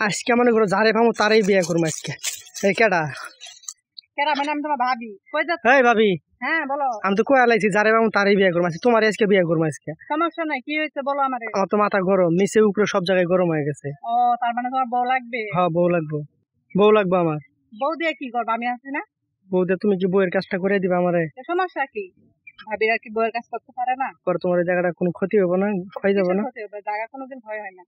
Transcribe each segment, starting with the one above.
আজকে মনে করো যারে পাবো তারই বিয়ে করবো আজকে। এই কেডা? কেডা মানে আমি তোমার ভাবি। কই যাচ্ছ? এই ভাবি, হ্যাঁ বলো। আমি তো কয়া লাইছি যারে পাবো তারই বিয়ে করবো আজকে। তোমার আজকে বিয়ে করবো আজকে। সমস্যা নাই, কি হয়েছে বলো আমারে। আমার তো মাথা গরম, নিচে উপরে সব জায়গায় গরম হয়ে গেছে। ও তার মানে তোমার বউ লাগবে? হ্যাঁ বউ লাগবো, বউ লাগবো আমার। বউ দিয়ে কি করবো, আমি আছি না? বউ দিয়ে তুমি কি বউয়ের কাজটা করে দিবা আমারে? সমস্যা কি, ভাবিরা কি বউয়ের কাজ করতে পারে না? পরে তোমার ওই জায়গাটা কোনো ক্ষতি হবো না, ক্ষয় যাবো না? জায়গা কোনোদিন ভয় হয় না।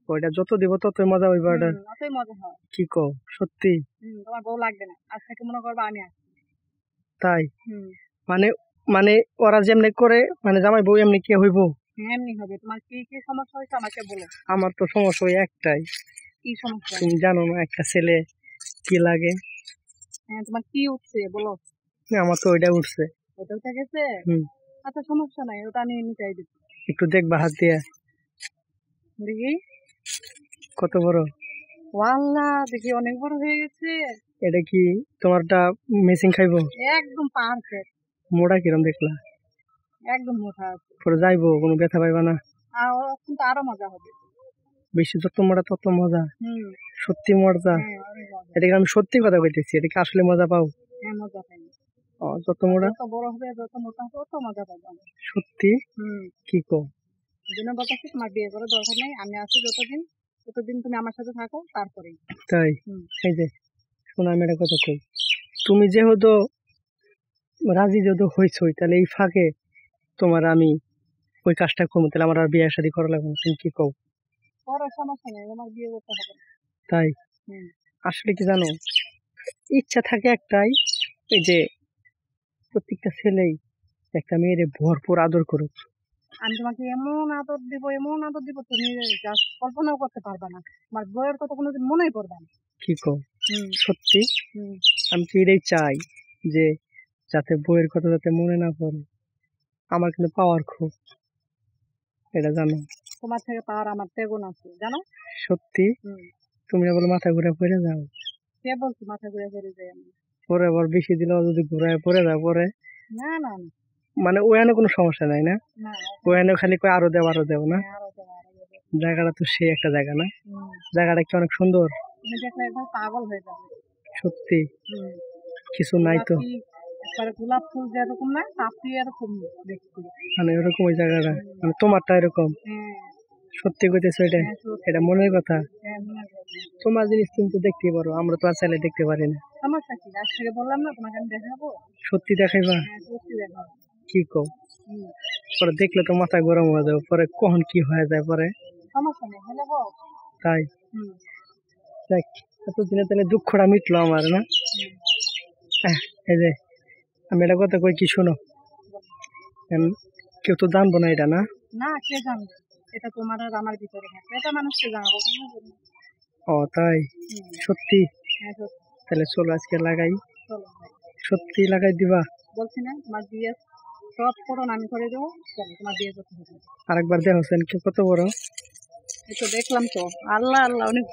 ওইটা যত দিব ততই মজা হইবা। ওটা অতই মজা হয়। কি কও সত্যি? তোমার বউ লাগবে না, আজ থেকে মনে করবো আমি আছি। তাই? মানে মানে ওরা যেমনি করে মানে জামাই বউ এমনি কি হইব? এমনি হবে। তোমার কি কি সমস্যা হয়েছে আমাকে বলো। আমার তো সমস্যা ওই একটাই। কি সমস্যা? তুমি জানো না একটা ছেলে কি লাগে? হ্যাঁ, তোমার কি উঠছে বলো। আমার তো ওইটা উঠছে। ওটা উঠে গেছে? আচ্ছা সমস্যা নাই, ওটা আমি মিটাই দিব। একটু দেখবা হাত দিয়ে। দেখি কত বড়? ওয়াল্লাহ, দেখি অনেক বড় হয়ে গেছে। এটা কি তোমারটা মেশিন খাইবো? একদম পারফেক্ট। মোটা কিরম দেখলা? একদম মোটা আছে। পরে যাইবো, কোনো ব্যথা পাইবা না? কিন্তু আরো মজা হবে। বেশি যত মোটা তত মজা। সত্যি মজা? এটাকে আমি সত্যি কথা কইতেছি, এটা কি আসলে মজা পাও? হ্যাঁ মজা পাই। যত মোটা যত বড় হবে, যত মোটা হবে, তত মজা পাবো। সত্যি? কি কও? জন্য বলতেছি তোমার বিয়ে করার দরকার নেই, আমি আছি ততদিন তুমি আমার সাথে থাকো, তারপরে। তাই? এই যে শোনো, আমি একটা কথা কই। তুমি যেহেতু রাজি যেহেতু হইছই, তাহলে এই ফাঁকে তোমার আমি ওই কাজটা করবো, তাহলে আমার আর বিয়ে শাদী করা লাগবে না। তুমি কি কও? পরে সমস্যা নেই, আমার বিয়ে করতে হবে। তাই? আসলে কি জানো, ইচ্ছা থাকে একটাই, এই যে প্রত্যেকটা ছেলেই একটা মেয়েরে ভরপুর আদর করুক। আমি তোমাকে এমন আদর দিব তুমি কল্পনাও করতে পারবা না। তোমার বউয়ের কথা কোনোদিন মনেই পড়বে না। কি কও? সত্যি? আমি তো এটাই চাই, যে যাতে বউয়ের কথা যাতে মনে না পড়ে। আমার কিন্তু পাওয়ার খুব, এটা জানো? তোমার থেকে পাওয়ার আমার তেগুন আছে, জানো? সত্যি? তুমি বলো মাথা ঘুরে পড়ে যাও। কে বলছি মাথা ঘুরে পড়ে যাই আমি? পরে আবার বেশি দিলে যদি ঘুরায় পড়ে যাও পরে? না না মানে ওখানে কোনো সমস্যা নাই না? ওখানে খালি কই আরো দেব না? জায়গাটা তো সেই একটা জায়গা না? জায়গাটা কি অনেক সুন্দর? তুমি দেখলে একদম পাগল হয়ে যাবে। সত্যি? কিছু নাই তো? গোলাপ ফুল যেরকম না, তাপি এরকম দেখতে, মানে এরকম ওই জায়গাটা, মানে তোমারটা এরকম? সত্যি কইতেছো? এটা এটা মনের কথা? তোমার জিনিস তুমি তো দেখতেই পারো, আমরা তো আর চাইলে দেখতে পারি না। সমস্যা কি, আজ থেকে বললাম না তোমাকে আমি দেখাবো। সত্যি দেখাইবা? সত্যি দেখাবো। কি কও? পরে দেখলে তো মাথা গরম হয়ে যাবে, পরে কখন কি হয়ে যায় পরে। সমস্যা নেই, হলে হোক। তাই? দেখ, এতদিনে তাহলে দুঃখটা মিটলো আমার না? এই যে আমি এটা কথা কই, কি শোনো, কেউ তো জানবো না এটা না? না, কে জানবে? এটা তোমার আর আমার ভিতরে থাকে, এটা মানুষকে জানাবো। ও তাই? সত্যি? তাহলে চলো আজকে লাগাই। সত্যি লাগাই দিবা? বলছি না, তোমার বিয়ে সব করুন আমি করে দেবো। চলো, তোমার বিয়ে করতে হবে। আরেকবার দেখছেন কি কত বড়? দেখলাম তো, আল্লাহ আল্লাহ অনেক